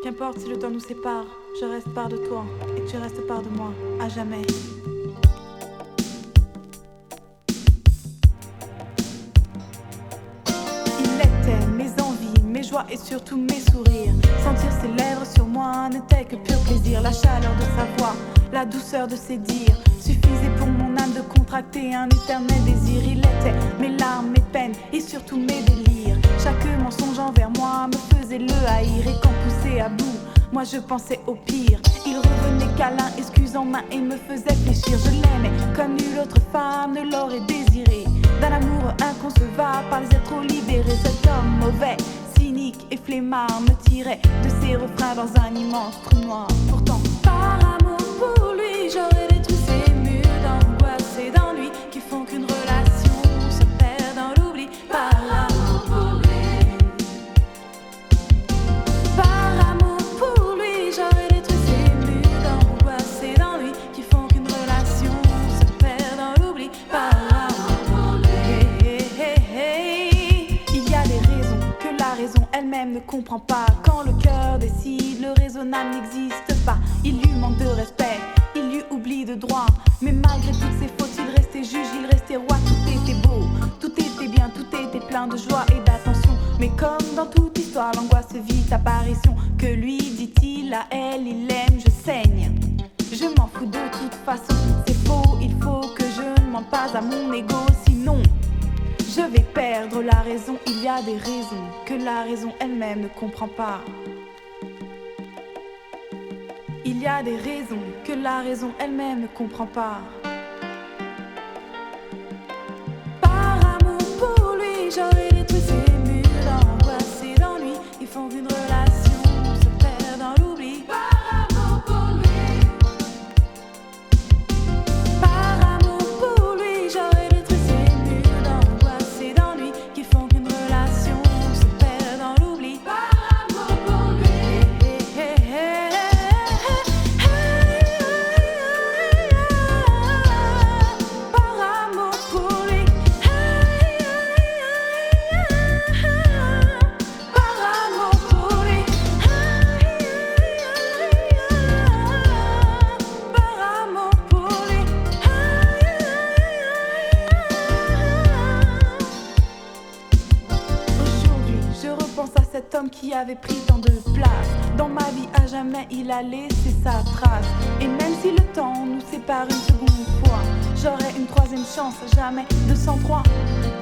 Qu'importe si le temps nous sépare, je reste part de toi et tu restes part de moi, à jamais. Il était mes envies, mes joies et surtout mes sourires. Sentir ses lèvres sur moi n'était que pur plaisir. La chaleur de sa voix, la douceur de ses dires suffisait pour mon âme de contracter un éternel désir. Il était mes larmes, mes peines et surtout mes délires. Chaque mensonge envers moi me faisait le haïr. Et quand poussé à bout, moi je pensais au pire. Il revenait câlin, excuse en main et me faisait fléchir. Je l'aimais comme nulle autre femme ne l'aurait désiré. D'un amour inconcevable par les êtres libérés. Cet homme mauvais, cynique et flemmard me tirait de ses refrains dans un immense trou noir. Pourtant, par amour pour lui, j'aurais détruit ces murs d'angoisse et d'ennui qui font qu'une relation se perd dans l'oubli. Par amour pour lui, par amour pour lui, j'aurais détruit ces murs d'angoisse et d'ennui qui font qu'une relation se perd dans l'oubli. Par amour pour lui, il y a des raisons que la raison elle-même ne comprend pas. Quand le cœur décide, le raisonnable n'existe pas. Il lui manque de respect, il lui oublie de droit. Mais malgré toutes ses fautes, il restait juge, il restait roi. Tout était beau, tout était bien, tout était plein de joie et d'attention. Mais comme dans toute histoire, l'angoisse vit apparition. Que lui dit-il à elle, il aime, je saigne. Je m'en fous de toute façon, c'est faux, il faut que je ne mente pas à mon ego. Sinon, je vais perdre la raison. Il y a des raisons que la raison elle-même ne comprend pas. Il y a des raisons que la raison elle-même ne comprend pas. Par amour pour lui, j'aurais détruit ces murs d'angoisse et d'ennui. Ils font qu'une relation se perd dans l'oubli. Par amour pour lui, par amour pour lui, j'aurais détruit ces murs d'angoisse et d'ennui qui font qu'une relation se perd dans l'oubli. Par amour pour lui. Cet homme qui avait pris tant de place dans ma vie, à jamais il a laissé sa trace. Et même si le temps nous sépare une seconde fois, j'aurai une troisième chance, jamais 203.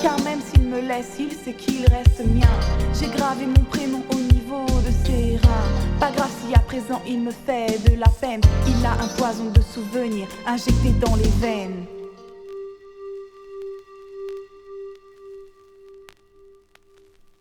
Car même s'il me laisse, il sait qu'il reste mien. J'ai gravé mon prénom au niveau de ses reins. Pas grave si à présent il me fait de la peine. Il a un poison de souvenirs injecté dans les veines.